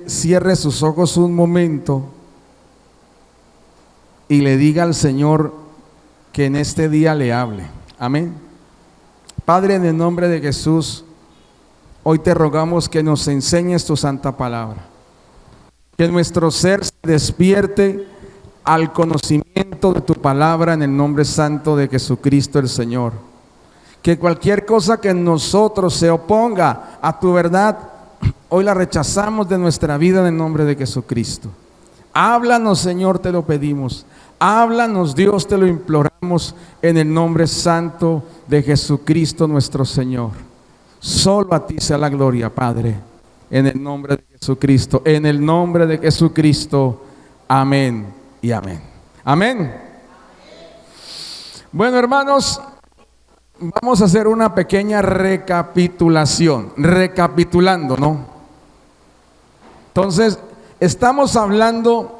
cierre sus ojos un momento y le diga al Señor que en este día le hable. Amén. Padre, en el nombre de Jesús, hoy te rogamos que nos enseñes tu santa palabra, que nuestro ser se despierte al conocimiento de tu palabra en el nombre santo de Jesucristo el Señor. Que cualquier cosa que en nosotros se oponga a tu verdad, hoy la rechazamos de nuestra vida en el nombre de Jesucristo. Háblanos, Señor, te lo pedimos. Háblanos, Dios, te lo imploramos en el nombre santo de Jesucristo nuestro Señor. Solo a ti sea la gloria, Padre, en el nombre de Jesucristo. En el nombre de Jesucristo. Amén y amén. Amén. Bueno, hermanos, vamos a hacer una pequeña recapitulación. Recapitulando, ¿no? Entonces, estamos hablando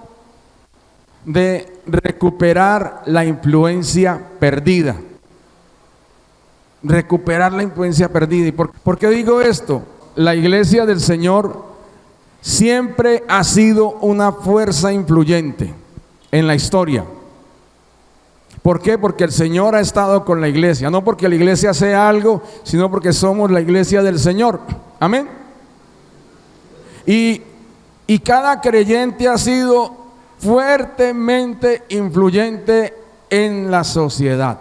de recuperar la influencia perdida. Recuperar la influencia perdida. ¿Y por qué digo esto? La iglesia del Señor siempre ha sido una fuerza influyente en la historia. ¿Por qué? Porque el Señor ha estado con la iglesia. No porque la iglesia sea algo, sino porque somos la iglesia del Señor. Amén. Y cada creyente ha sido fuertemente influyente en la sociedad.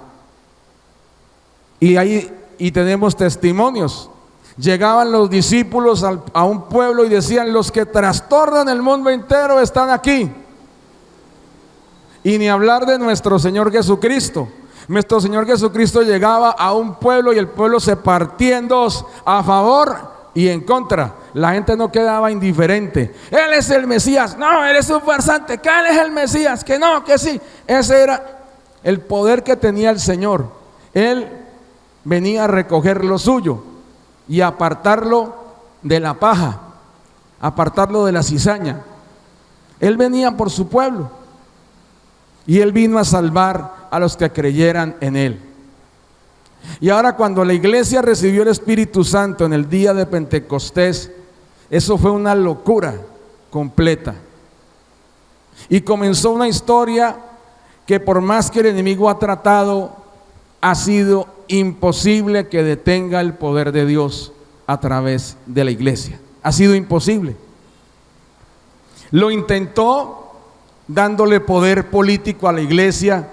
Y tenemos testimonios. Llegaban los discípulos a un pueblo y decían: los que trastornan el mundo entero están aquí. Y ni hablar de nuestro Señor Jesucristo. Nuestro Señor Jesucristo llegaba a un pueblo y el pueblo se partía en dos, a favor y en contra. La gente no quedaba indiferente. Él es el Mesías. No, él es un farsante. Que él es el Mesías. Que no, que sí. Ese era el poder que tenía el Señor. Él venía a recoger lo suyo y apartarlo de la paja, apartarlo de la cizaña. Él venía por su pueblo y él vino a salvar a los que creyeran en él. Y ahora, cuando la iglesia recibió el Espíritu Santo en el día de Pentecostés, eso fue una locura completa. Y comenzó una historia que, por más que el enemigo ha tratado, ha sido imposible que detenga el poder de Dios a través de la iglesia. Ha sido imposible. Lo intentó dándole poder político a la iglesia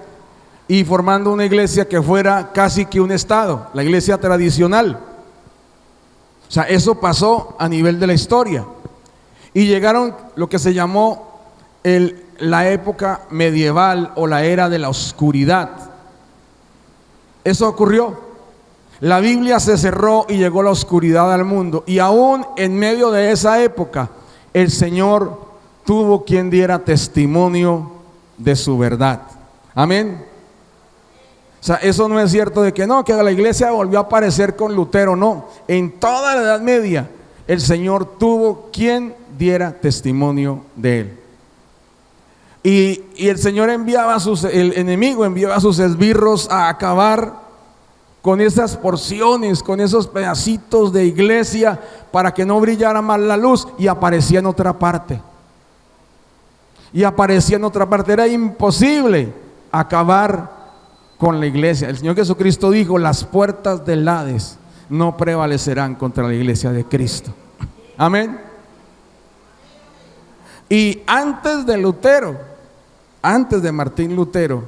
y formando una iglesia que fuera casi que un estado, la iglesia tradicional. O sea, eso pasó a nivel de la historia. Y llegaron lo que se llamó la época medieval o la era de la oscuridad. Eso ocurrió. La Biblia se cerró y llegó la oscuridad al mundo. Y aún en medio de esa época, el Señor tuvo quien diera testimonio de su verdad. Amén. O sea, eso no es cierto de que no, que la iglesia volvió a aparecer con Lutero. No, en toda la Edad Media el Señor tuvo quien diera testimonio de él. Y el Señor el enemigo enviaba a sus esbirros a acabar con esas porciones, con esos pedacitos de iglesia, para que no brillara más la luz, y aparecía en otra parte. Era imposible acabar con la iglesia. El Señor Jesucristo dijo: las puertas del Hades no prevalecerán contra la iglesia de Cristo. Amén. Y antes de Lutero, antes de Martín Lutero,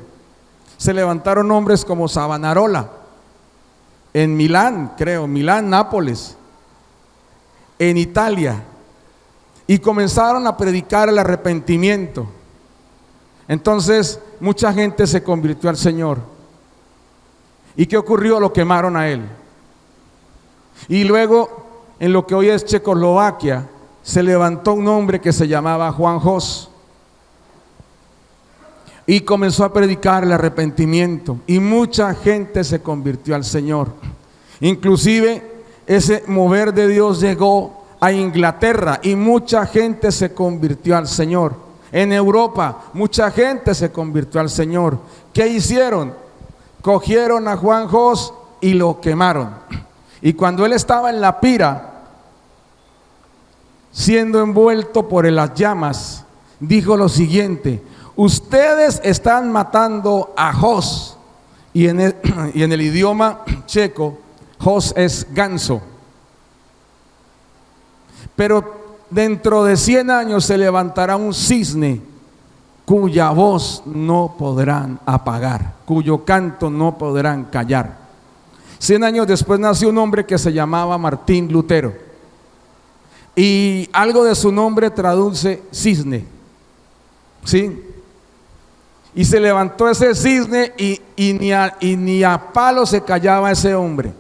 se levantaron hombres como Savonarola en Milán, Nápoles, en Italia, y comenzaron a predicar el arrepentimiento. Entonces mucha gente se convirtió al Señor. ¿Y qué ocurrió? Lo quemaron a él. Y luego, en lo que hoy es Checoslovaquia, se levantó un hombre que se llamaba Juan Hus y comenzó a predicar el arrepentimiento, y mucha gente se convirtió al Señor. Inclusive ese mover de Dios llegó a Inglaterra y mucha gente se convirtió al Señor. En Europa mucha gente se convirtió al Señor. ¿Qué hicieron? Cogieron a Juan Hus y lo quemaron. Y cuando él estaba en la pira, siendo envuelto por las llamas, dijo lo siguiente: ustedes están matando a Jos. Y en el idioma checo, Jos es ganso. Pero dentro de 100 años se levantará un cisne cuya voz no podrán apagar, cuyo canto no podrán callar. 100 años después nació un hombre que se llamaba Martín Lutero. Y algo de su nombre traduce cisne. ¿Sí? Y se levantó ese cisne y ni a palo se callaba ese hombre.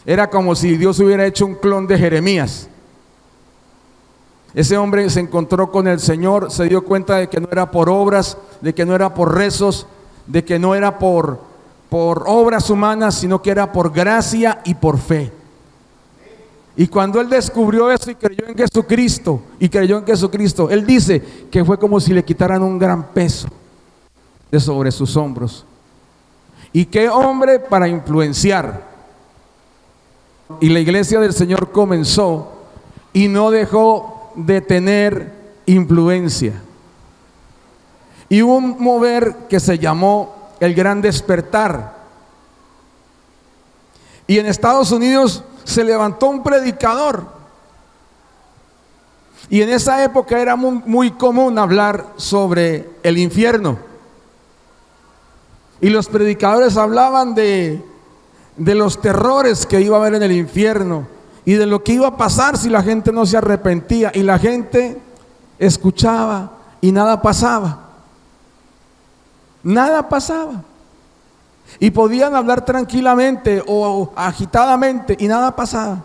Era como si Dios hubiera hecho un clon de Jeremías. Ese hombre se encontró con el Señor, se dio cuenta de que no era por obras, de que no era por rezos, de que no era por obras humanas, sino que era por gracia y por fe. Y cuando él descubrió eso y creyó en Jesucristo, él dice que fue como si le quitaran un gran peso de sobre sus hombros. Y qué hombre para influenciar. Y la iglesia del Señor comenzó y no dejó de tener influencia. Y hubo un mover que se llamó el Gran Despertar. Y en Estados Unidos se levantó un predicador. Y en esa época era muy común hablar sobre el infierno. Y los predicadores hablaban de los terrores que iba a haber en el infierno y de lo que iba a pasar si la gente no se arrepentía. Y la gente escuchaba y nada pasaba. Nada pasaba. Y podían hablar tranquilamente o agitadamente y nada pasaba.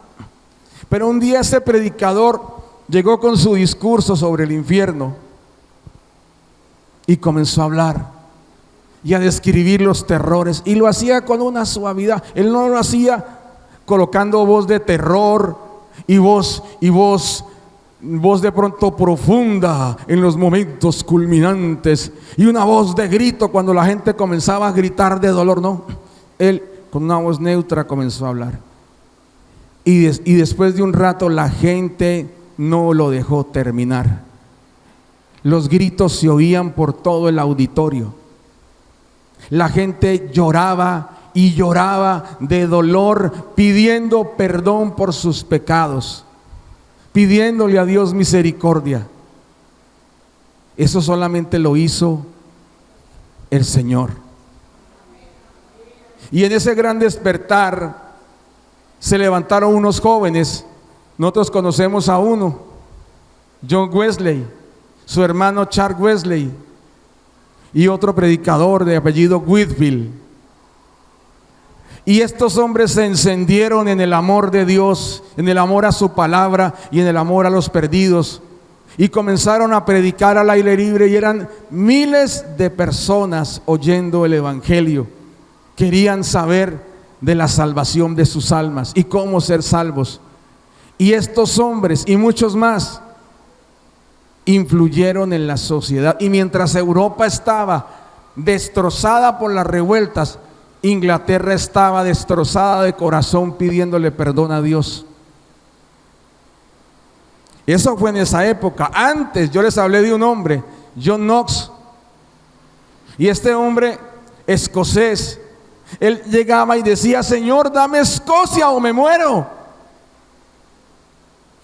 Pero un día ese predicador llegó con su discurso sobre el infierno y comenzó a hablar y a describir los terrores, y lo hacía con una suavidad. Él no lo hacía colocando voz de terror y voz de pronto profunda en los momentos culminantes y una voz de grito cuando la gente comenzaba a gritar de dolor. No, él con una voz neutra comenzó a hablar, y después de un rato la gente no lo dejó terminar. Los gritos se oían por todo el auditorio. La gente lloraba y lloraba de dolor, pidiendo perdón por sus pecados, pidiéndole a Dios misericordia. Eso solamente lo hizo el Señor. Y en ese gran despertar se levantaron unos jóvenes. Nosotros conocemos a uno, John Wesley, su hermano Charles Wesley, y otro predicador de apellido Whitefield. Y estos hombres se encendieron en el amor de Dios, en el amor a su palabra y en el amor a los perdidos, y comenzaron a predicar al aire libre, y eran miles de personas oyendo el evangelio. Querían saber de la salvación de sus almas y cómo ser salvos. Y estos hombres y muchos más influyeron en la sociedad. Y mientras Europa estaba destrozada por las revueltas, Inglaterra estaba destrozada de corazón pidiéndole perdón a Dios. Eso fue en esa época. Antes yo les hablé de un hombre, John Knox, y este hombre escocés, él llegaba y decía: Señor, dame Escocia o me muero.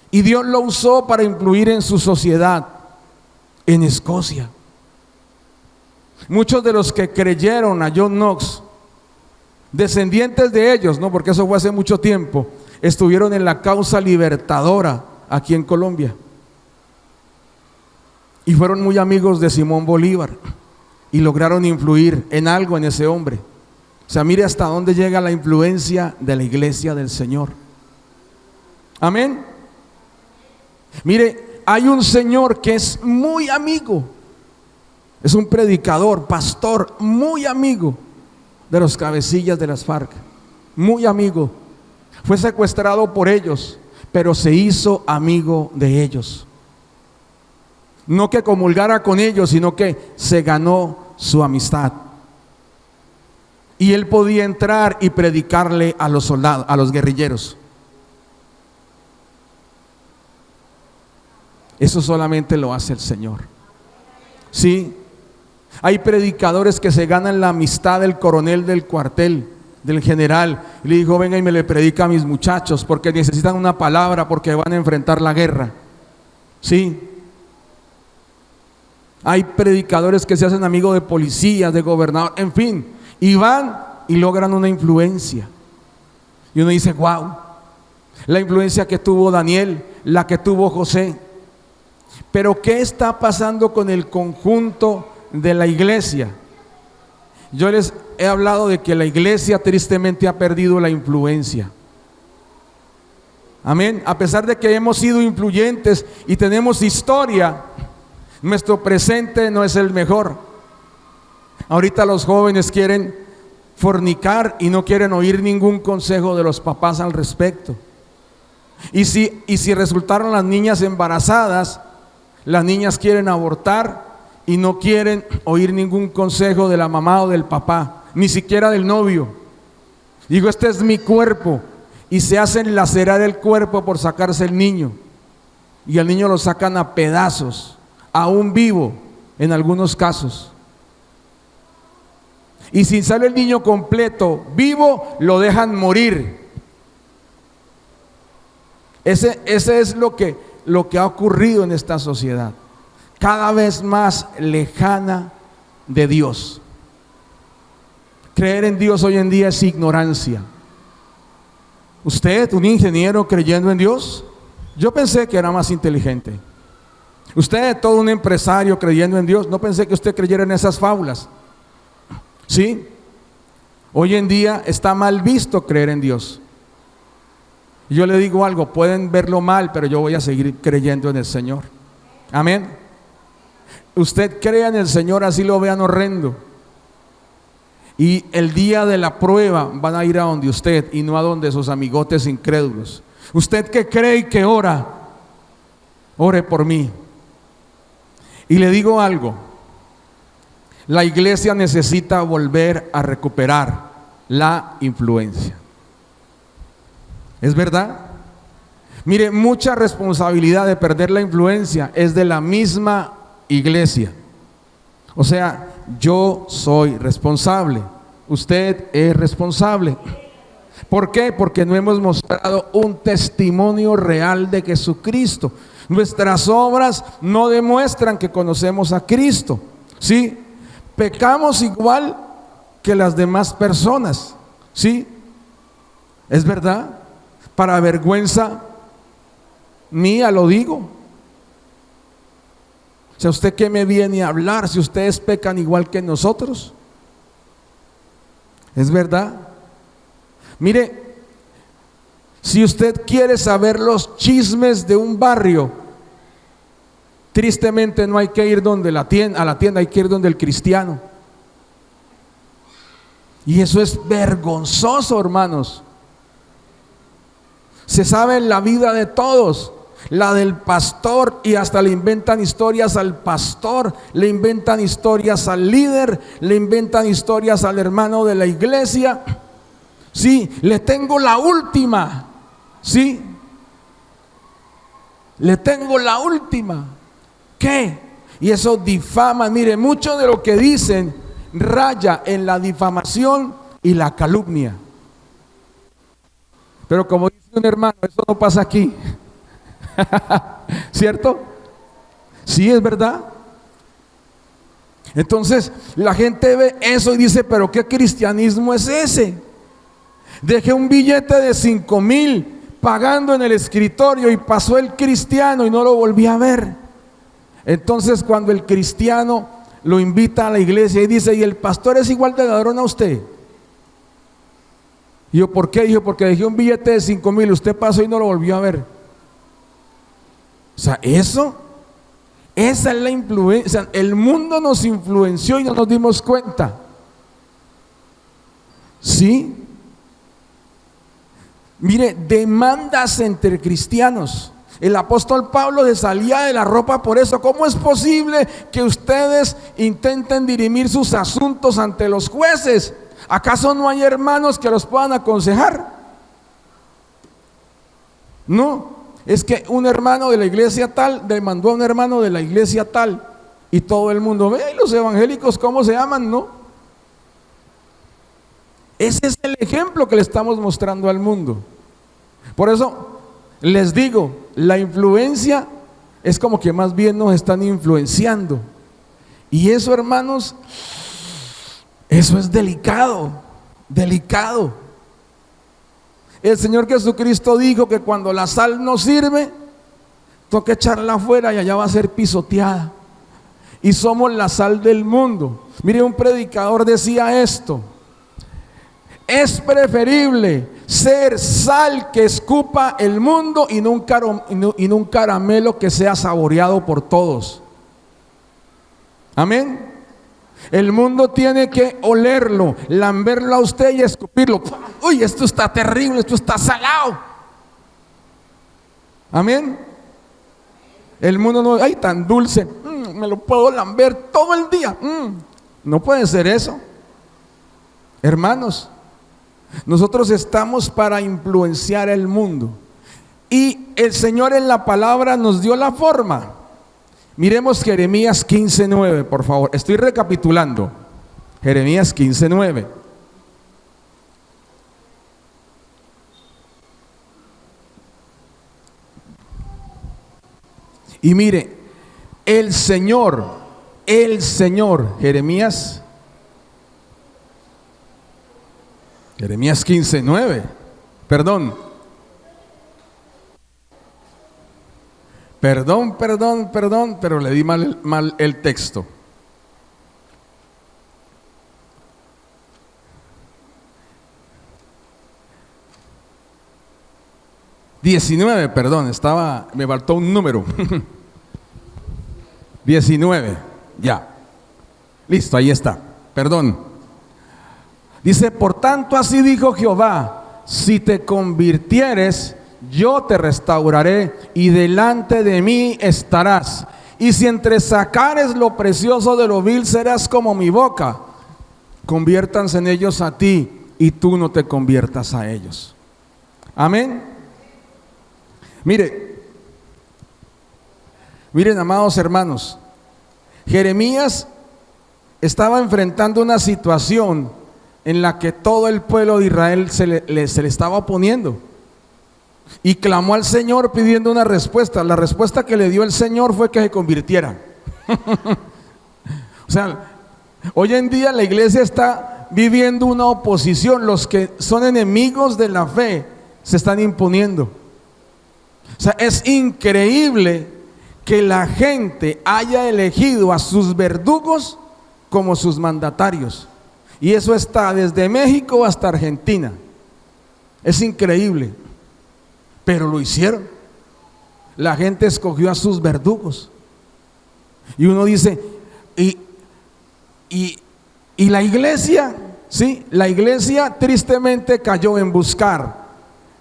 Y Dios lo usó para influir en su sociedad en Escocia. Muchos de los que creyeron a John Knox, descendientes de ellos, no, porque eso fue hace mucho tiempo, estuvieron en la causa libertadora aquí en Colombia y fueron muy amigos de Simón Bolívar y lograron influir en algo en ese hombre. O sea, mire hasta dónde llega la influencia de la iglesia del Señor. Amén. Mire, hay un señor que es muy amigo, es un predicador, pastor, muy amigo de los cabecillas de las FARC, muy amigo. Fue secuestrado por ellos, pero se hizo amigo de ellos. No que comulgara con ellos, sino que se ganó su amistad. Y él podía entrar y predicarle a los soldados, a los guerrilleros. Eso solamente lo hace el Señor. Sí, hay predicadores que se ganan la amistad del coronel del cuartel, del general, y le dijo: venga y me le predica a mis muchachos porque necesitan una palabra, porque van a enfrentar la guerra. Sí, hay predicadores que se hacen amigos de policías, de gobernadores, en fin, y van y logran una influencia. Y uno dice: wow, la influencia que tuvo Daniel, la que tuvo José. Pero ¿qué está pasando con el conjunto de la iglesia? Yo les he hablado de que la iglesia tristemente ha perdido la influencia. Amén. A pesar de que hemos sido influyentes y tenemos historia, nuestro presente no es el mejor. Ahorita los jóvenes quieren fornicar y no quieren oír ningún consejo de los papás al respecto. Y si resultaron las niñas embarazadas, las niñas quieren abortar y no quieren oír ningún consejo de la mamá o del papá, ni siquiera del novio. Digo: este es mi cuerpo, y se hacen lacerar el cuerpo por sacarse el niño, y al niño lo sacan a pedazos, aún vivo en algunos casos. Y si sale el niño completo, vivo, lo dejan morir. Ese es lo que ha ocurrido en esta sociedad, cada vez más lejana de Dios. Creer en Dios hoy en día es ignorancia. Usted, un ingeniero creyendo en Dios, yo pensé que era más inteligente. Usted, todo un empresario creyendo en Dios, no pensé que usted creyera en esas fábulas. ¿Sí? Hoy en día está mal visto creer en Dios. Yo le digo algo: pueden verlo mal, pero yo voy a seguir creyendo en el Señor. Amén. Usted crea en el Señor, así lo vean horrendo. Y el día de la prueba van a ir a donde usted y no a donde sus amigotes incrédulos. Usted que cree y que ora, ore por mí. Y le digo algo: la iglesia necesita volver a recuperar la influencia. ¿Es verdad? Mire, mucha responsabilidad de perder la influencia es de la misma iglesia. O sea, yo soy responsable, usted es responsable. ¿Por qué? Porque no hemos mostrado un testimonio real de Jesucristo. Nuestras obras no demuestran que conocemos a Cristo. ¿Sí? Pecamos igual que las demás personas. ¿Sí? ¿Es verdad? Para vergüenza mía lo digo. O sea, ¿usted qué me viene a hablar si ustedes pecan igual que nosotros? ¿Es verdad? Mire, si usted quiere saber los chismes de un barrio, tristemente no hay que ir donde a la tienda, hay que ir donde el cristiano. Y eso es vergonzoso, hermanos. Se sabe la vida de todos, la del pastor, y hasta le inventan historias al pastor, le inventan historias al líder, le inventan historias al hermano de la iglesia. Sí, le tengo la última. Sí, le tengo la última. ¿Qué? Y eso difama. Mire, mucho de lo que dicen raya en la difamación y la calumnia. Pero como dice un hermano, eso no pasa aquí. ¿Cierto? Sí, es verdad. Entonces la gente ve eso y dice: pero ¿qué cristianismo es ese? Dejé un billete de 5,000 pagando en el escritorio y pasó el cristiano y no lo volví a ver. Entonces cuando el cristiano lo invita a la iglesia y dice: ¿y el pastor es igual de ladrón a usted? Y yo: ¿por qué? Dijo: porque dejé un billete de 5,000, usted pasó y no lo volvió a ver. O sea, esa es la influencia. El mundo nos influenció y no nos dimos cuenta. ¿Sí? Mire, demandas entre cristianos. El apóstol Pablo se salía de la ropa por eso. ¿Cómo es posible que ustedes intenten dirimir sus asuntos ante los jueces? ¿Acaso no hay hermanos que los puedan aconsejar? No. es que un hermano de la iglesia tal demandó a un hermano de la iglesia tal, y todo el mundo ve, ¿y los evangélicos cómo se aman, no? Ese es el ejemplo que le estamos mostrando al mundo. Por eso les digo, la influencia es como que más bien nos están influenciando. Y eso, hermanos, eso es delicado, delicado. El Señor Jesucristo dijo que cuando la sal no sirve, toca echarla afuera y allá va a ser pisoteada. Y somos la sal del mundo. Mire, un predicador decía esto: es preferible ser sal que escupa el mundo y no un caramelo que sea saboreado por todos. Amén. El mundo tiene que olerlo, lamberlo a usted y escupirlo. Uy, esto está terrible, esto está salado. Amén. El mundo no, ay, tan dulce, me lo puedo lamber todo el día. No puede ser eso. Hermanos, nosotros estamos para influenciar el mundo. Y el Señor en la palabra nos dio la forma. Miremos Jeremías 15:9, por favor. Estoy recapitulando. Jeremías 15:9. Y mire, el Señor, Jeremías 15:9, perdón, pero le di mal el texto. Me faltó un número. 19, ya. Listo, ahí está, perdón. Dice, por tanto así dijo Jehová, si te convirtieres, yo te restauraré y delante de mí estarás. Y si entresacares lo precioso de lo vil, serás como mi boca. Conviértanse en ellos a ti y tú no te conviertas a ellos. Amén. Miren, amados hermanos, Jeremías estaba enfrentando una situación en la que todo el pueblo de Israel se le estaba oponiendo. Y clamó al Señor pidiendo una respuesta. La respuesta que le dio el Señor fue que se convirtiera. O sea, hoy en día la iglesia está viviendo una oposición. Los que son enemigos de la fe se están imponiendo. O sea, es increíble que la gente haya elegido a sus verdugos como sus mandatarios. Y eso está desde México hasta Argentina. Es increíble. Pero lo hicieron. La gente escogió a sus verdugos. Y uno dice, y la iglesia, sí, la iglesia tristemente cayó en buscar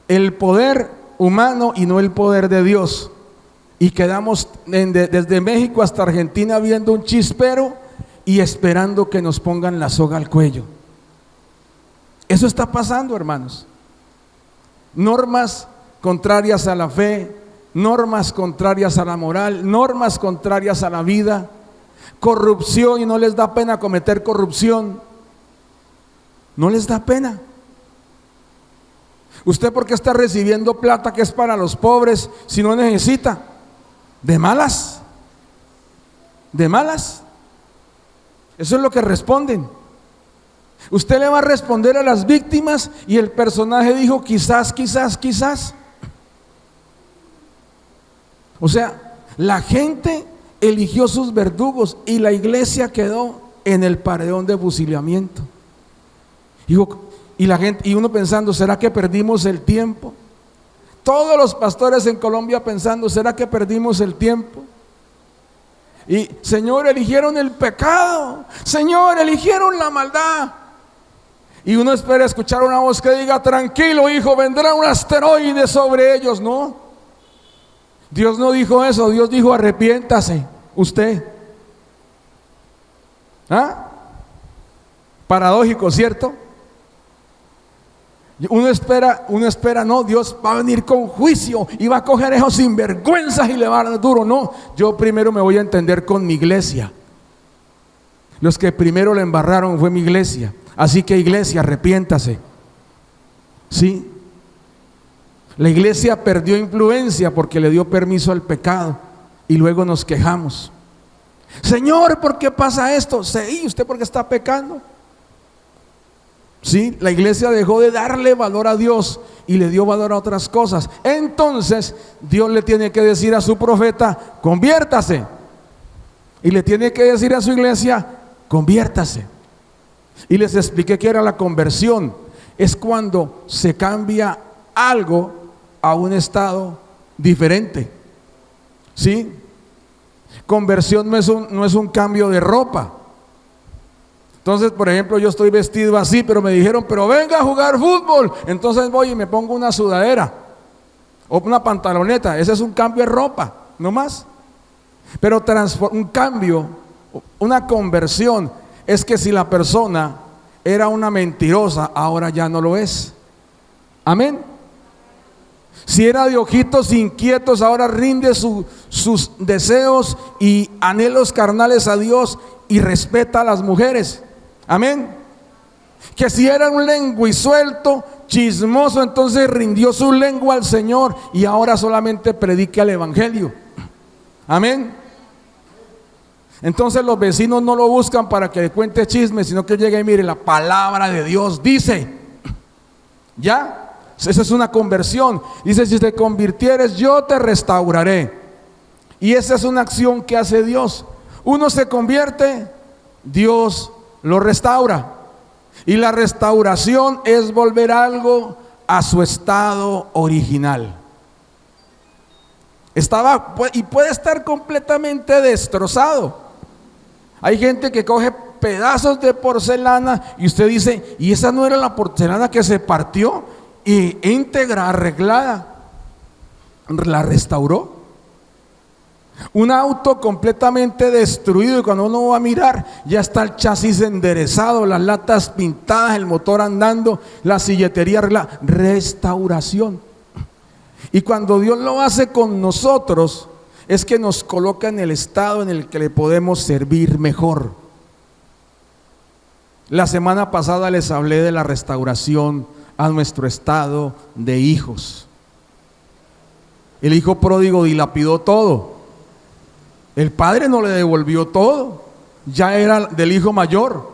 el poder humano y no el poder de Dios. Y quedamos desde México hasta Argentina viendo un chispero y esperando que nos pongan la soga al cuello. Eso está pasando, hermanos. Normas contrarias a la fe, normas contrarias a la moral, normas contrarias a la vida, corrupción, y no les da pena cometer corrupción. No les da pena. ¿Usted por qué está recibiendo plata que es para los pobres si no necesita? ¿De malas? ¿De malas? Eso es lo que responden. Usted le va a responder a las víctimas y el personaje dijo quizás. O sea, la gente eligió sus verdugos y la iglesia quedó en el paredón de fusilamiento. Y uno pensando, ¿será que perdimos el tiempo? Todos los pastores en Colombia pensando, ¿será que perdimos el tiempo? Y Señor, eligieron el pecado, Señor, eligieron la maldad. Y uno espera escuchar una voz que diga, tranquilo hijo, vendrá un asteroide sobre ellos. No, Dios no dijo eso. Dios dijo, arrepiéntase usted. Paradójico, ¿cierto? Uno espera, no, Dios va a venir con juicio y va a coger esos sinvergüenzas y le va a dar duro. No, yo primero me voy a entender con mi iglesia. Los que primero le embarraron fue mi iglesia. Así que iglesia, arrepiéntase. ¿Sí? La iglesia perdió influencia porque le dio permiso al pecado y luego nos quejamos. Señor, ¿por qué pasa esto? Sí, ¿usted por qué está pecando? Sí, la iglesia dejó de darle valor a Dios y le dio valor a otras cosas. Entonces Dios le tiene que decir a su profeta, conviértase. Y le tiene que decir a su iglesia, conviértase. Y les expliqué que era la conversión. Es cuando se cambia algo a un estado diferente. ¿Sí? Conversión no es un cambio de ropa. Entonces, por ejemplo, yo estoy vestido así, pero me dijeron, pero venga a jugar fútbol. Entonces voy y me pongo una sudadera o una pantaloneta. Ese es un cambio de ropa, no más. Pero un cambio, una conversión, es que si la persona era una mentirosa, ahora ya no lo es. Amén. Si era de ojitos inquietos, ahora rinde sus deseos y anhelos carnales a Dios y respeta a las mujeres. Amén. Que si era un lenguisuelto, chismoso, entonces rindió su lengua al Señor y ahora solamente predica el evangelio. Amén. Entonces los vecinos no lo buscan para que le cuente chismes, sino que llegue y mire, la palabra de Dios dice. ¿Ya? Esa es una conversión. Dice, si te convirtieres, yo te restauraré. Y esa es una acción que hace Dios. Uno se convierte, Dios lo restaura. Y la restauración es volver algo a su estado original. Y puede estar completamente destrozado. Hay gente que coge pedazos de porcelana y usted dice, ¿y esa no era la porcelana que se partió? Y íntegra, arreglada, la restauró. Un auto completamente destruido y cuando uno va a mirar, ya está el chasis enderezado, las latas pintadas, el motor andando, la silletería arreglada. Restauración. Y cuando Dios lo hace con nosotros, es que nos coloca en el estado en el que le podemos servir mejor. La semana pasada les hablé de la restauración a nuestro estado de hijos. El hijo pródigo dilapidó todo. El padre no le devolvió todo. Ya era del hijo mayor.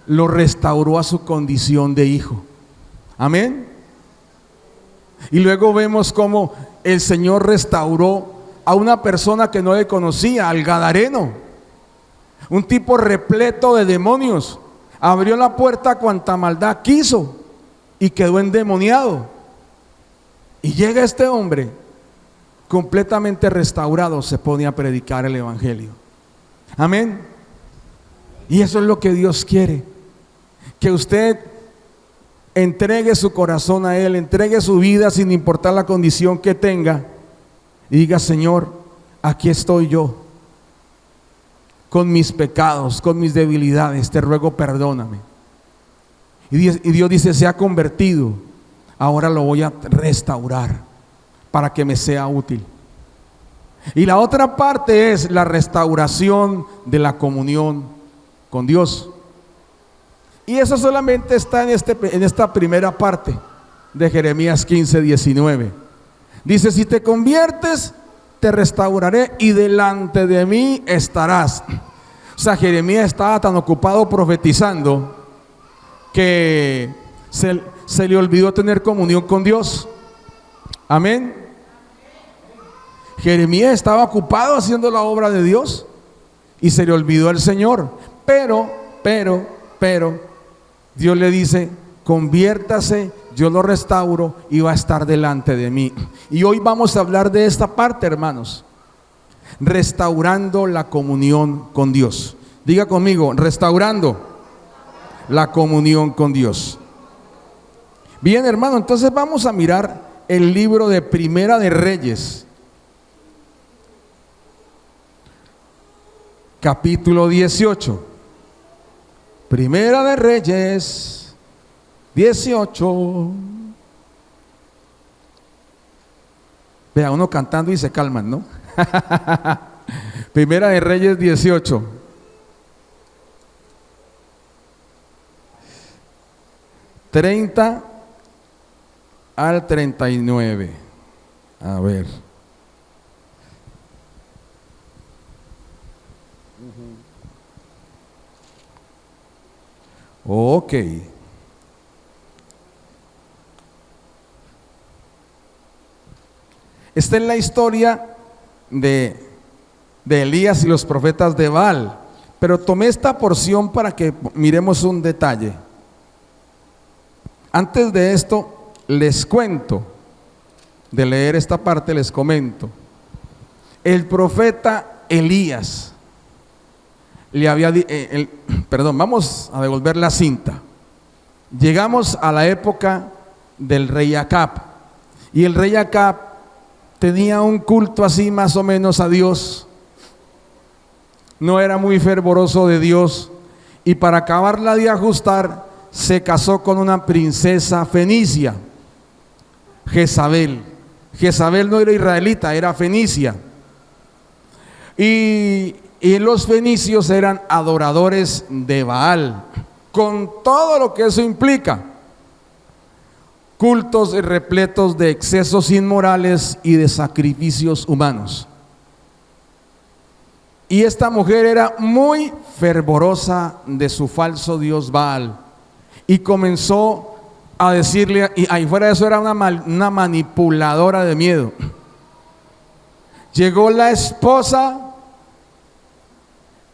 Lo restauró a su condición de hijo. Amén. Y luego vemos cómo el Señor restauró a una persona que no le conocía, al gadareno, un tipo repleto de demonios. Abrió la puerta a cuanta maldad quiso y quedó endemoniado. Y llega este hombre completamente restaurado, se pone a predicar el evangelio. Amén. Y eso es lo que Dios quiere, que usted entregue su corazón a Él, entregue su vida sin importar la condición que tenga y diga, Señor, aquí estoy yo con mis pecados, con mis debilidades, te ruego perdóname. Y Dios dice, se ha convertido, ahora lo voy a restaurar para que me sea útil. Y la otra parte es la restauración de la comunión con Dios. Y eso solamente está en esta primera parte de Jeremías 15:19. Dice, si te conviertes, te restauraré y delante de mí estarás. O sea, Jeremías estaba tan ocupado profetizando que se le olvidó tener comunión con Dios. Amén. Jeremías estaba ocupado haciendo la obra de Dios y se le olvidó el Señor. Pero Dios le dice, conviértase, yo lo restauro y va a estar delante de mí. Y hoy vamos a hablar de esta parte, hermanos. Restaurando la comunión con Dios. Diga conmigo, restaurando la comunión con Dios. Bien, hermano, entonces vamos a mirar el libro de Primera de Reyes, capítulo 18. Primera de Reyes 18. Vea, uno cantando y se calman, ¿no? Primera de Reyes 18. al 39. A ver. Ok. Esta es la historia de Elías y los profetas de Baal. Pero tomé esta porción para que miremos un detalle. Antes de esto, les cuento, de leer esta parte, les comento. El profeta Elías le había vamos a devolver la cinta. Llegamos a la época del rey Acab, y el rey Acab tenía un culto así más o menos a Dios. No era muy fervoroso de Dios, y para acabarla de ajustar, se casó con una princesa fenicia, Jezabel. Jezabel no era israelita, era fenicia. Y los fenicios eran adoradores de Baal, con todo lo que eso implica. Cultos repletos de excesos inmorales y de sacrificios humanos. Y esta mujer era muy fervorosa de su falso dios Baal, y comenzó a decirle, y ahí fuera de eso era una manipuladora de miedo. Llegó la esposa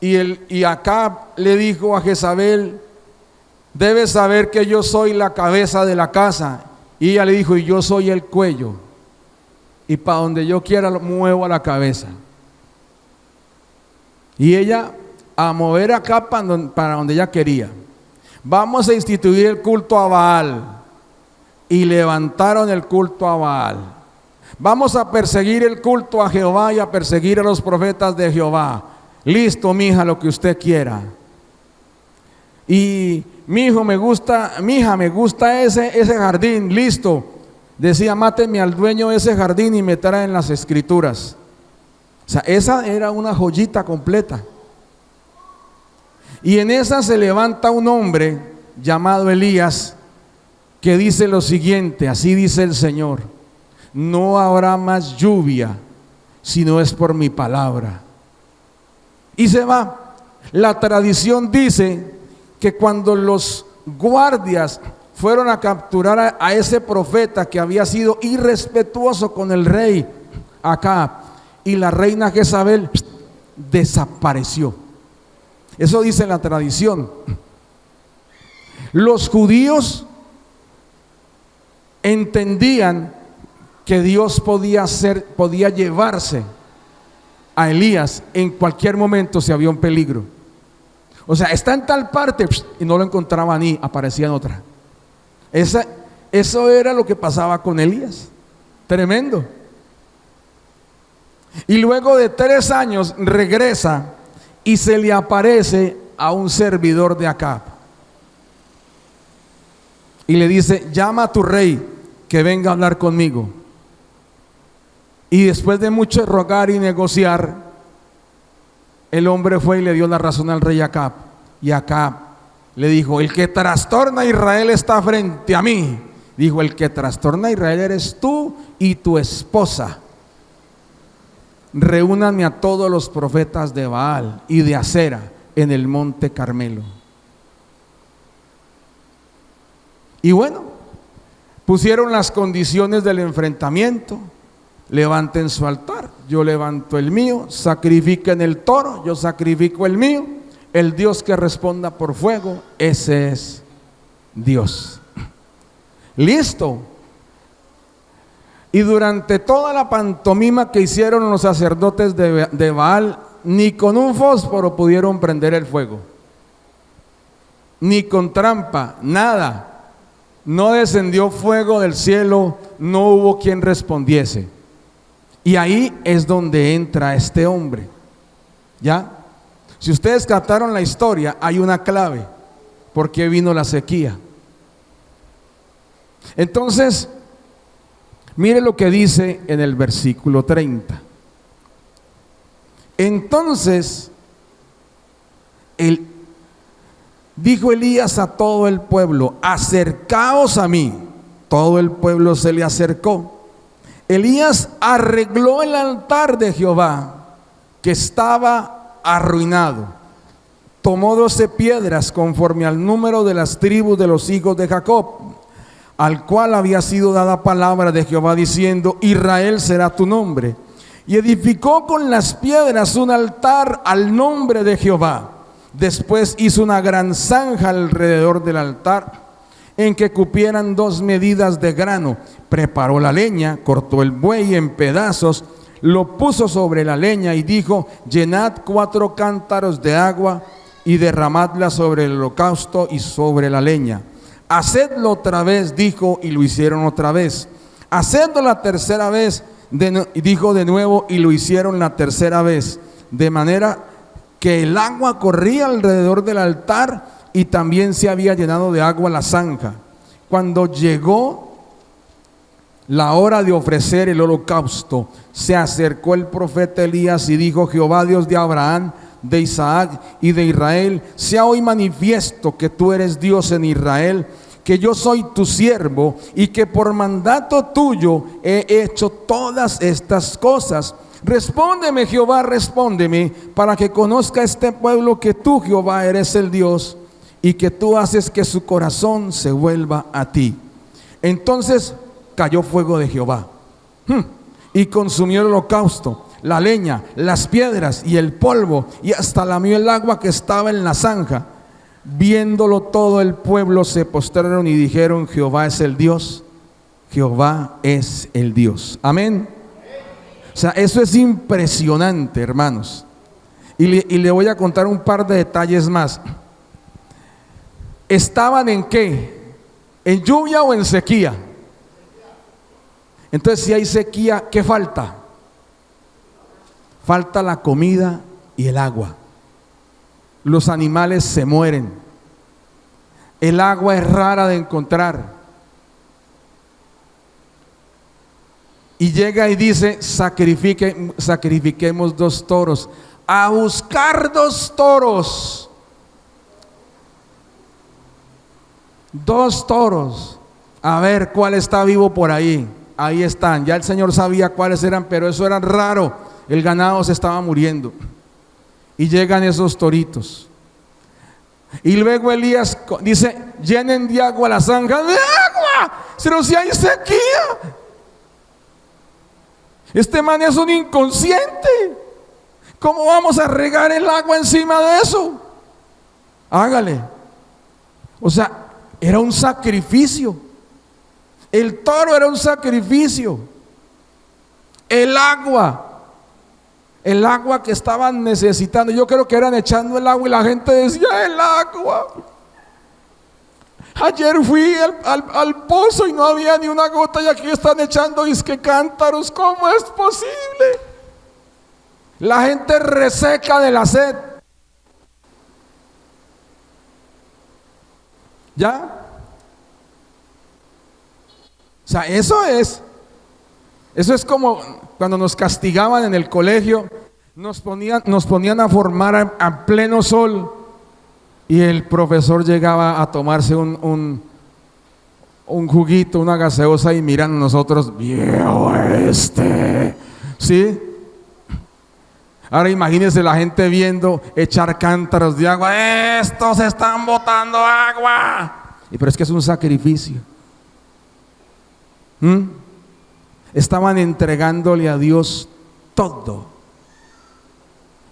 y Acab le dijo a Jezabel: debes saber que yo soy la cabeza de la casa. Y ella le dijo: y yo soy el cuello, y para donde yo quiera lo muevo a la cabeza. Y ella a mover acá para donde ella quería. Vamos a instituir el culto a Baal. Y levantaron el culto a Baal. Vamos a perseguir el culto a Jehová y a perseguir a los profetas de Jehová. Listo, mija, lo que usted quiera. Y mija, me gusta ese jardín. Listo. Decía: máteme al dueño de ese jardín y me traen las escrituras. O sea, esa era una joyita completa. Y en esa se levanta un hombre llamado Elías, que dice lo siguiente: así dice el Señor, no habrá más lluvia si no es por mi palabra. Y se va. La tradición dice que cuando los guardias fueron a capturar a ese profeta que había sido irrespetuoso con el rey Acab y la reina Jezabel, desapareció. Eso dice la tradición. Los judíos entendían que Dios podía llevarse a Elías en cualquier momento si había un peligro. O sea, está en tal parte y no lo encontraban y aparecía en otra. Eso era lo que pasaba con Elías. Tremendo. Y luego de 3 años regresa y se le aparece a un servidor de Acab y le dice: llama a tu rey que venga a hablar conmigo. Y después de mucho rogar y negociar, el hombre fue y le dio la razón al rey Acab. Y Acab le dijo: el que trastorna a Israel está frente a mí. Dijo: el que trastorna a Israel eres tú y tu esposa. Reúnanme a todos los profetas de Baal y de Acera en el monte Carmelo. Y bueno, pusieron las condiciones del enfrentamiento. Levanten su altar, yo levanto el mío. Sacrifiquen el toro, yo sacrifico el mío. El Dios que responda por fuego, ese es Dios. Listo. Y durante toda la pantomima que hicieron los sacerdotes de Baal, ni con un fósforo pudieron prender el fuego, ni con trampa, nada. No descendió fuego del cielo, no hubo quien respondiese. Y ahí es donde entra este hombre. ¿Ya? Si ustedes captaron la historia, hay una clave. ¿Por qué vino la sequía? Entonces, Mire lo que dice en el versículo 30. Entonces, dijo Elías a todo el pueblo: acercaos a mí. Todo el pueblo se le acercó. Elías arregló el altar de Jehová, que estaba arruinado. Tomó 12 piedras conforme al número de las tribus de los hijos de Jacob, al cual había sido dada palabra de Jehová diciendo: Israel será tu nombre. Y edificó con las piedras un altar al nombre de Jehová. Después hizo una gran zanja alrededor del altar, en que cupieran 2 medidas de grano. Preparó la leña, cortó el buey en pedazos, lo puso sobre la leña y dijo: llenad 4 cántaros de agua y derramadla sobre el holocausto y sobre la leña. Hacedlo otra vez, dijo, y lo hicieron otra vez. Hacedlo la tercera vez, dijo de nuevo, y lo hicieron la tercera vez. De manera que el agua corría alrededor del altar, y también se había llenado de agua la zanja. Cuando llegó la hora de ofrecer el holocausto, se acercó el profeta Elías y dijo: Jehová, Dios de Abraham, de Isaac y de Israel, sea hoy manifiesto que tú eres Dios en Israel, que yo soy tu siervo y que por mandato tuyo he hecho todas estas cosas. Respóndeme, Jehová, respóndeme, para que conozca este pueblo que tú, Jehová, eres el Dios, y que tú haces que su corazón se vuelva a ti. Entonces cayó fuego de Jehová y consumió el holocausto, la leña, las piedras y el polvo, y hasta lamió el agua que estaba en la zanja. Viéndolo todo el pueblo se postraron y dijeron: Jehová es el Dios, Jehová es el Dios. Amén. O sea, eso es impresionante, hermanos. Y le voy a contar un par de detalles más. ¿Estaban en qué? ¿En lluvia o en sequía? Entonces, si hay sequía, ¿qué falta? Falta la comida y el agua. Los animales se mueren. El agua es rara de encontrar. Y llega y dice: sacrifiquemos 2 toros. A buscar 2 toros. 2 toros. A ver cuál está vivo por ahí. Ahí están. Ya el Señor sabía cuáles eran, pero eso era raro. El ganado se estaba muriendo. Y llegan esos toritos. Y luego Elías dice: llenen de agua la zanja. ¡De agua! Pero si hay sequía. Este man es un inconsciente. ¿Cómo vamos a regar el agua encima de eso? Hágale. O sea, era un sacrificio. El toro era un sacrificio. El agua que estaban necesitando, yo creo que eran echando el agua y la gente decía: el agua. Ayer fui al pozo y no había ni una gota, y aquí están echando disque cántaros. ¿Cómo es posible? La gente reseca de la sed. ¿Ya? O sea, eso es como cuando nos castigaban en el colegio, nos ponían a formar a pleno sol, y el profesor llegaba a tomarse un juguito, una gaseosa, y miran a nosotros: viejo ¿sí? Ahora imagínense la gente viendo echar cántaros de agua. Estos están botando agua. Pero es que es un sacrificio. Estaban entregándole a Dios todo.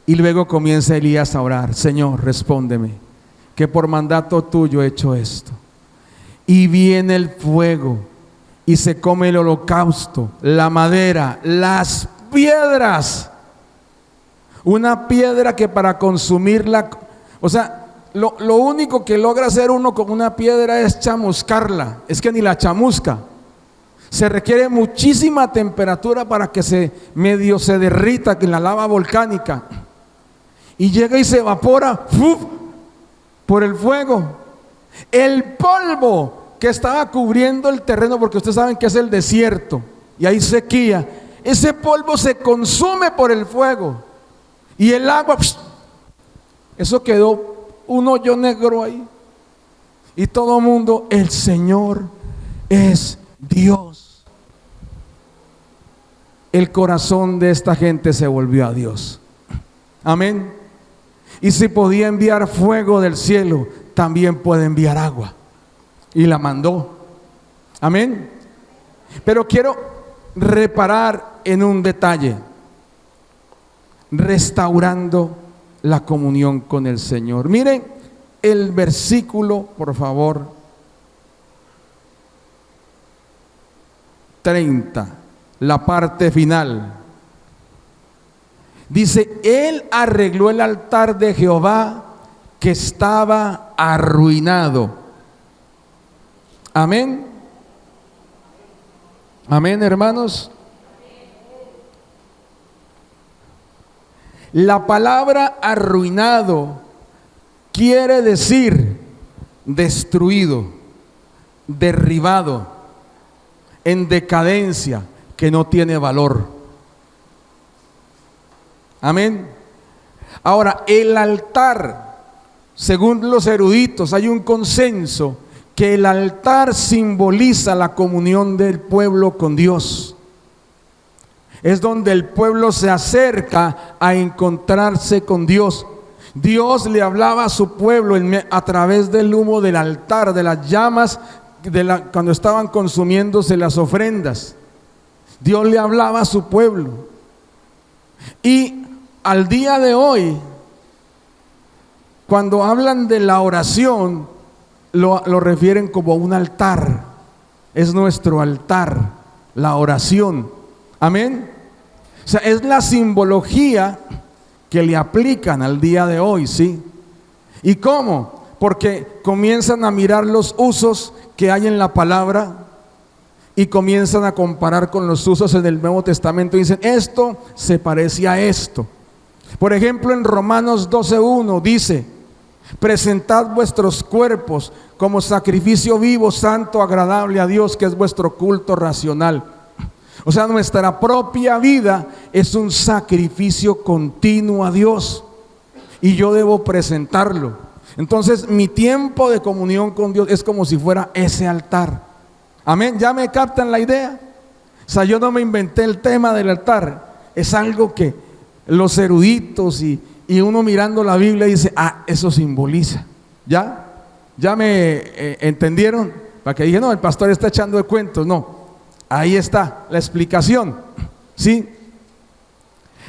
Y luego comienza Elías a orar: Señor, respóndeme, que por mandato tuyo he hecho esto. Y viene el fuego y se come el holocausto, la madera, las piedras. Una piedra que para consumirla, o sea, lo único que logra hacer uno con una piedra es chamuscarla. Es que ni la chamusca. Se requiere muchísima temperatura para que se derrita, que la lava volcánica. Y llega y se evapora por el fuego. El polvo que estaba cubriendo el terreno, porque ustedes saben que es el desierto, y hay sequía, ese polvo se consume por el fuego. Y el agua, eso quedó un hoyo negro ahí. Y todo el mundo, el Señor es Dios. El corazón de esta gente se volvió a Dios. Amén. Y si podía enviar fuego del cielo, también puede enviar agua. Y la mandó. Amén. Pero quiero reparar en un detalle. Restaurando la comunión con el Señor. Miren el versículo, por favor. 30, la parte final. Dice, Él arregló el altar de Jehová que estaba arruinado. Amén. Amén, hermanos. La palabra arruinado quiere decir destruido, derribado, en decadencia, que no tiene valor. Amén. Ahora, el altar, según los eruditos, hay un consenso que el altar simboliza la comunión del pueblo con Dios. Es donde el pueblo se acerca a encontrarse con Dios. Dios le hablaba a su pueblo a través del humo del altar, de las llamas, cuando estaban consumiéndose las ofrendas. Dios le hablaba a su pueblo. Y al día de hoy, cuando hablan de la oración, lo refieren como un altar. Es nuestro altar, la oración. Amén. O sea, es la simbología que le aplican al día de hoy, ¿sí? ¿Y cómo? Porque comienzan a mirar los usos que hay en la palabra y comienzan a comparar con los usos en el Nuevo Testamento y dicen, esto se parece a esto. Por ejemplo, en Romanos 12:1 dice, presentad vuestros cuerpos como sacrificio vivo, santo, agradable a Dios, que es vuestro culto racional. O sea, nuestra propia vida es un sacrificio continuo a Dios y yo debo presentarlo. Entonces, mi tiempo de comunión con Dios es como si fuera ese altar. Amén, ¿ya me captan la idea? O sea, yo no me inventé el tema del altar. Es algo que los eruditos y uno mirando la Biblia dice, eso simboliza. ¿Ya? ¿Ya me entendieron? Para que dije, no, el pastor está echando de cuentos. No. Ahí está la explicación, ¿sí?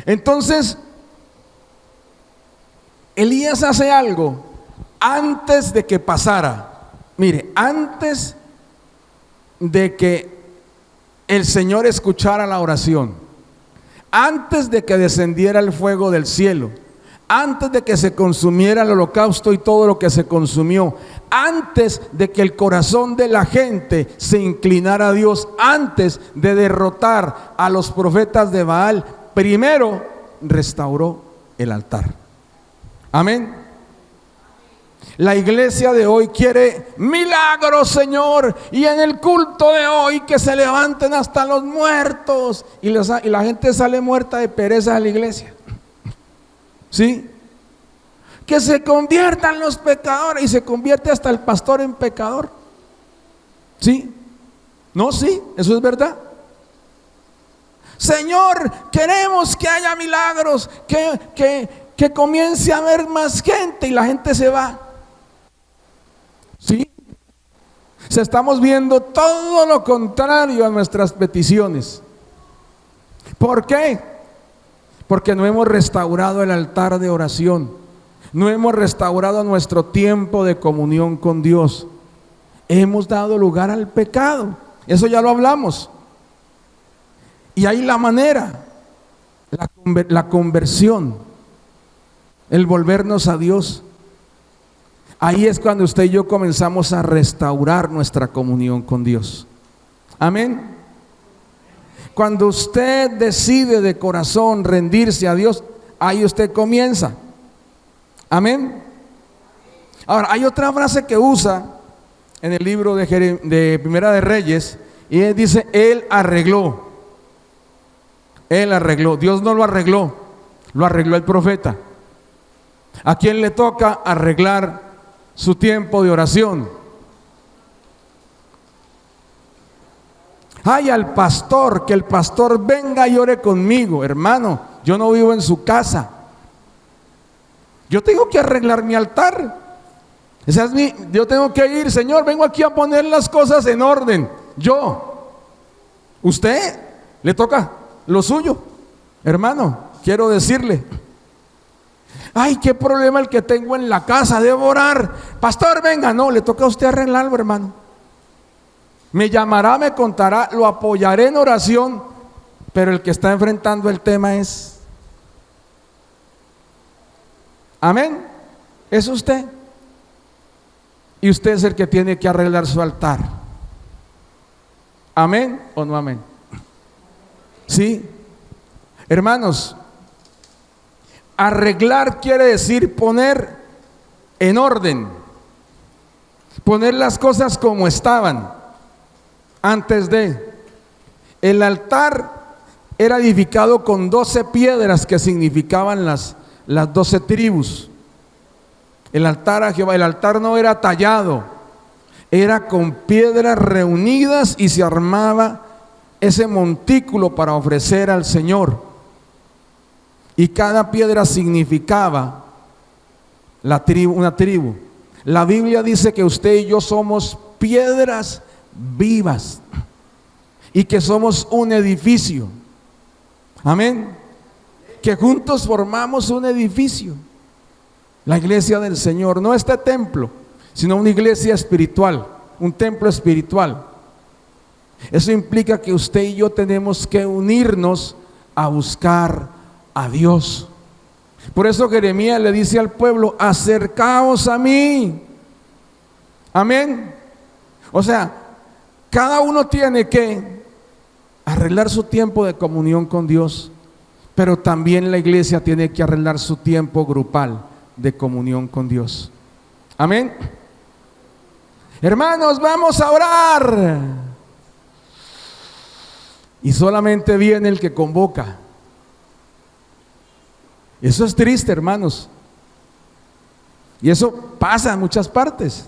Entonces, Elías hace algo antes de que pasara. Mire, antes de que el Señor escuchara la oración, antes de que descendiera el fuego del cielo, antes de que se consumiera el holocausto y todo lo que se consumió, antes de que el corazón de la gente se inclinara a Dios, antes de derrotar a los profetas de Baal, primero restauró el altar. Amén. La iglesia de hoy quiere milagros, Señor, y en el culto de hoy que se levanten hasta los muertos, y la gente sale muerta de pereza de la iglesia. ¿Sí? Que se conviertan los pecadores, y se convierte hasta el pastor en pecador. ¿Sí? No, sí, eso es verdad. Señor, queremos que haya milagros, que comience a haber más gente, y la gente se va. ¿Sí? O sea, estamos viendo todo lo contrario a nuestras peticiones. ¿Por qué? Porque no hemos restaurado el altar de oración. No hemos restaurado nuestro tiempo de comunión con Dios. Hemos dado lugar al pecado. Eso ya lo hablamos. Y ahí la manera, la conversión, el volvernos a Dios. Ahí es cuando usted y yo comenzamos a restaurar nuestra comunión con Dios. Amén. Cuando usted decide de corazón rendirse a Dios, ahí usted comienza. Amén. Ahora, hay otra frase que usa en el libro de Primera de Reyes, y él dice, Él arregló. Él arregló. Dios no lo arregló el profeta. ¿A quién le toca arreglar su tiempo de oración? Ay, al pastor, que el pastor venga y ore conmigo. Hermano, yo no vivo en su casa. Yo tengo que arreglar mi altar. Yo tengo que ir, Señor, vengo aquí a poner las cosas en orden. Usted le toca lo suyo. Hermano, quiero decirle, ay, qué problema el que tengo en la casa, debo orar. Pastor, venga, no, le toca a usted arreglarlo, hermano. Me llamará, me contará, lo apoyaré en oración, pero el que está enfrentando el tema es, amén, es usted. Y usted es el que tiene que arreglar su altar. ¿Amén o no amén? Sí. Hermanos, arreglar quiere decir poner en orden, poner las cosas como estaban antes de. El altar era edificado con 12 piedras que significaban las 12 tribus. El altar a Jehová, el altar no era tallado, era con piedras reunidas y se armaba ese montículo para ofrecer al Señor. Y cada piedra significaba una tribu. La Biblia dice que usted y yo somos piedras vivas y que somos un edificio. Amén. Que juntos formamos un edificio. La iglesia del Señor, no este templo, sino una iglesia espiritual, un templo espiritual. Eso implica que usted y yo tenemos que unirnos a buscar a Dios. Por eso Jeremías le dice al pueblo, acercaos a mí. Amén. O sea, cada uno tiene que arreglar su tiempo de comunión con Dios, pero también la iglesia tiene que arreglar su tiempo grupal de comunión con Dios. Amén. Hermanos, vamos a orar. Y solamente viene el que convoca. Eso es triste, hermanos. Y eso pasa en muchas partes.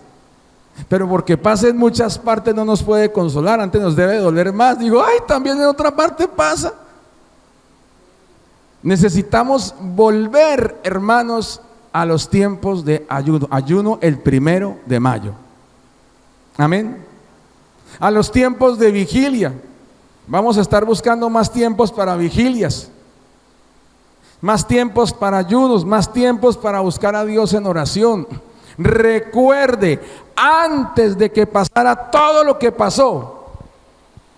Pero porque pasa en muchas partes no nos puede consolar, antes nos debe doler más. Digo, ay, también en otra parte pasa. Necesitamos volver, hermanos, a los tiempos de ayuno el 1 de mayo. Amén. A los tiempos de vigilia. Vamos a estar buscando más tiempos para vigilias, más tiempos para ayunos, más tiempos para buscar a Dios en oración. Recuerde, antes de que pasara todo lo que pasó,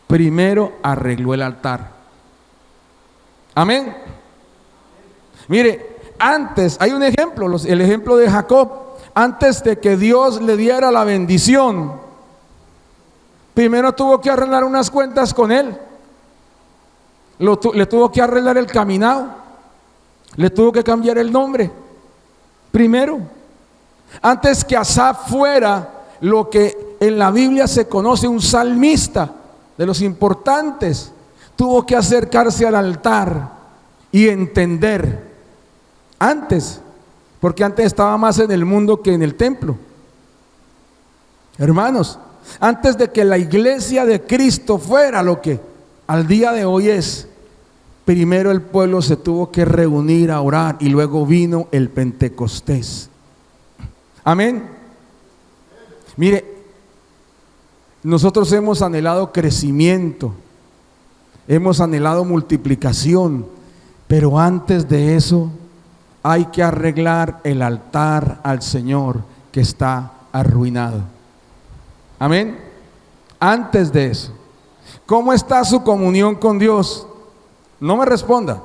primero arregló el altar. Amén. Mire, antes, hay un ejemplo, el ejemplo de Jacob. Antes de que Dios le diera la bendición, primero tuvo que arreglar unas cuentas con él. Le tuvo que arreglar el caminado, le tuvo que cambiar el nombre primero. Antes que Asaf fuera lo que en la Biblia se conoce un salmista, de los importantes, tuvo que acercarse al altar y entender. Antes, porque antes estaba más en el mundo que en el templo. Hermanos, antes de que la iglesia de Cristo fuera lo que al día de hoy es, primero el pueblo se tuvo que reunir a orar y luego vino el Pentecostés. Amén. Mire, nosotros hemos anhelado crecimiento, hemos anhelado multiplicación, pero antes de eso hay que arreglar el altar al Señor que está arruinado. Amén. Antes de eso, ¿cómo está su comunión con Dios? No me responda,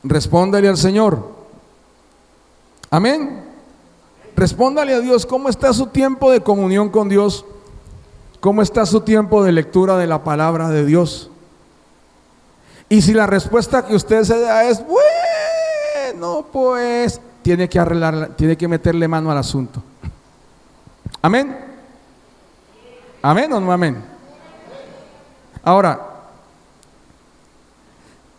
respóndale al Señor. Amén. Respóndale a Dios, ¿cómo está su tiempo de comunión con Dios? ¿Cómo está su tiempo de lectura de la palabra de Dios? Y si la respuesta que usted se da es bueno, pues tiene que arreglarla, tiene que meterle mano al asunto. Amén. ¿Amén o no amén? Ahora,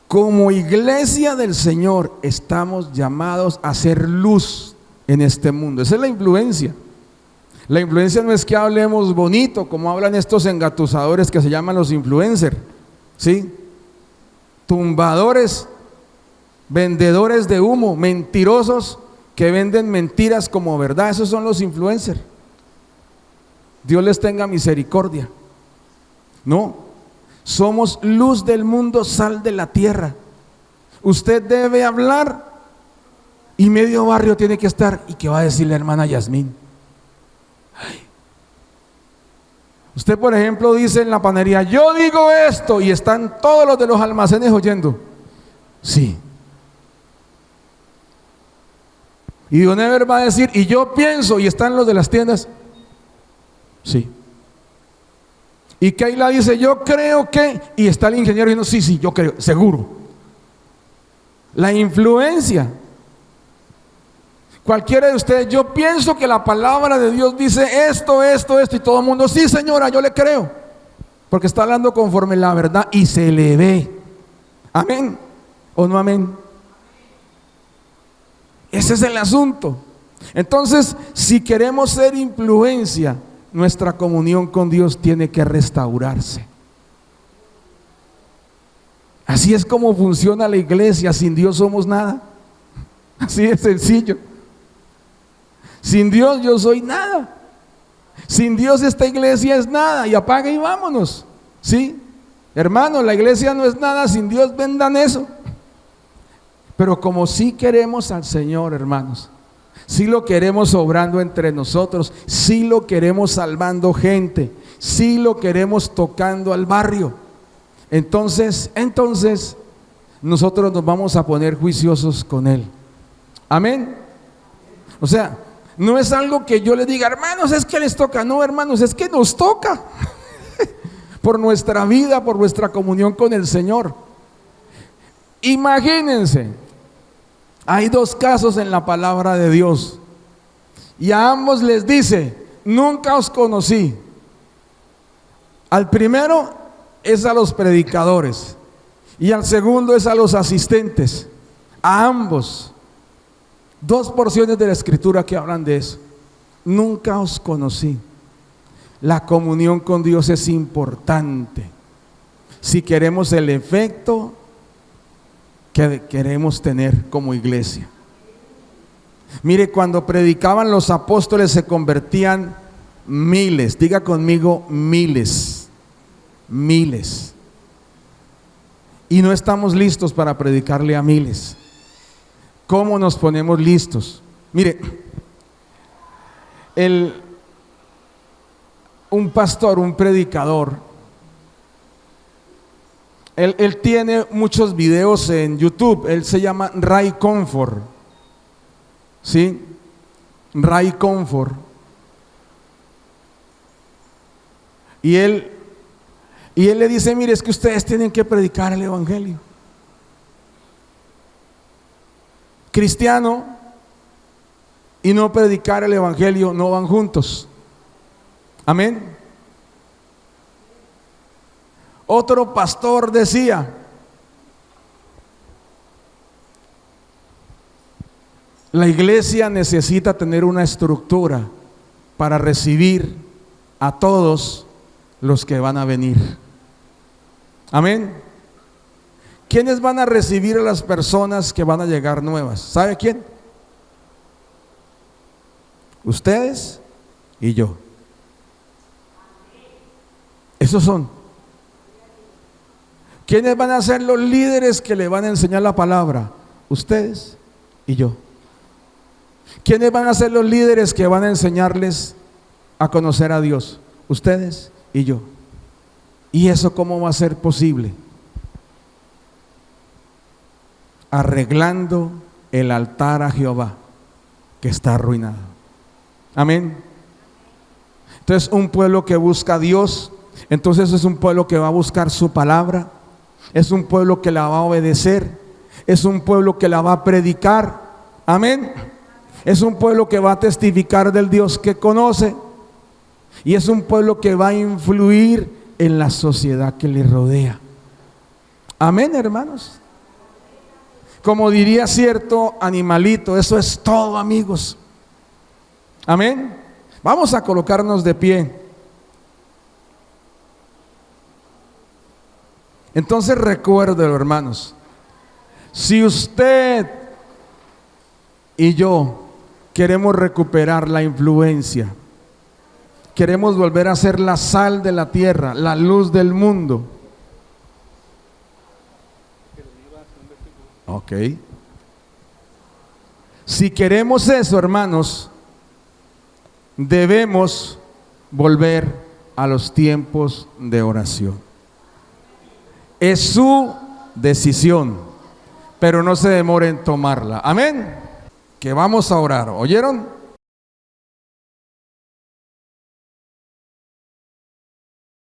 Como iglesia del Señor estamos llamados a ser luz en este mundo. Esa es la influencia. La influencia no es que hablemos bonito, como hablan estos engatusadores que se llaman los influencers, ¿sí? Tumbadores, vendedores de humo, mentirosos que venden mentiras como verdad. Esos son los influencers. Dios les tenga misericordia. No, somos luz del mundo, sal de la tierra. Usted debe hablar y medio barrio tiene que estar. ¿Y qué va a decir la hermana Yasmín? Ay. Usted, por ejemplo, dice en la panadería, yo digo esto, y están todos los de los almacenes oyendo. Sí. Y Don Ever va a decir, y yo pienso, y están los de las tiendas. Sí. Y Keila dice, yo creo que, y está el ingeniero diciendo, sí, yo creo, seguro. La influencia. Cualquiera de ustedes, yo pienso que la palabra de Dios dice esto, y todo el mundo, sí señora, yo le creo. Porque está hablando conforme la verdad y se le ve. Amén. ¿O no amén? Ese es el asunto. Entonces, si queremos ser influencia, nuestra comunión con Dios tiene que restaurarse. Así es como funciona la iglesia. Sin Dios somos nada. Así de sencillo. Sin Dios yo soy nada. Sin Dios esta iglesia es nada. Y apaga y vámonos. ¿Sí? Hermano, la iglesia no es nada. Sin Dios vendan eso. Pero como sí queremos al Señor, hermanos, sí lo queremos obrando entre nosotros, sí lo queremos salvando gente, sí lo queremos tocando al barrio, entonces nosotros nos vamos a poner juiciosos con Él. Amén. O sea, no es algo que yo les diga, hermanos, es que les toca. No, hermanos, es que nos toca por nuestra vida, por nuestra comunión con el Señor. Imagínense, hay dos casos en la palabra de Dios y a ambos les dice, nunca os conocí. Al primero es a los predicadores y al segundo es a los asistentes. A ambos, dos porciones de la escritura que hablan de eso. Nunca os conocí. La comunión con Dios es importante si queremos el efecto que queremos tener como iglesia. Mire, cuando predicaban los apóstoles se convertían miles. Diga conmigo, miles. Y no estamos listos para predicarle a miles. ¿Cómo nos ponemos listos? Mire, un pastor, un predicador, él tiene muchos videos en YouTube. Él se llama Ray Comfort. ¿Sí? Ray Comfort. Y él le dice, mire, es que ustedes tienen que predicar el evangelio. Cristiano y no predicar el evangelio no van juntos. Amén. Otro pastor decía, la iglesia necesita tener una estructura para recibir a todos los que van a venir. Amén. ¿Quiénes van a recibir a las personas que van a llegar nuevas? ¿Sabe quién? Ustedes y yo. Esos son. ¿Quiénes van a ser los líderes que le van a enseñar la palabra? Ustedes y yo. ¿Quiénes van a ser los líderes que van a enseñarles a conocer a Dios? Ustedes y yo. ¿Y eso cómo va a ser posible? Arreglando el altar a Jehová que está arruinado. Amén. Entonces, un pueblo que busca a Dios, entonces es un pueblo que va a buscar su palabra. Es un pueblo que la va a obedecer. Es un pueblo que la va a predicar. Amén. Es un pueblo que va a testificar del Dios que conoce. Y es un pueblo que va a influir en la sociedad que le rodea. Amén, hermanos. como diría cierto animalito, eso es todo, amigos. Amén. Vamos a colocarnos de pie. Entonces recuérdelo, hermanos. Si usted y yo queremos recuperar la influencia, queremos volver a ser la sal de la tierra, la luz del mundo. Ok. Si queremos eso, hermanos, debemos volver a los tiempos de oración. Es su decisión, pero no se demore en tomarla. Amén. Que vamos a orar. ¿Oyeron?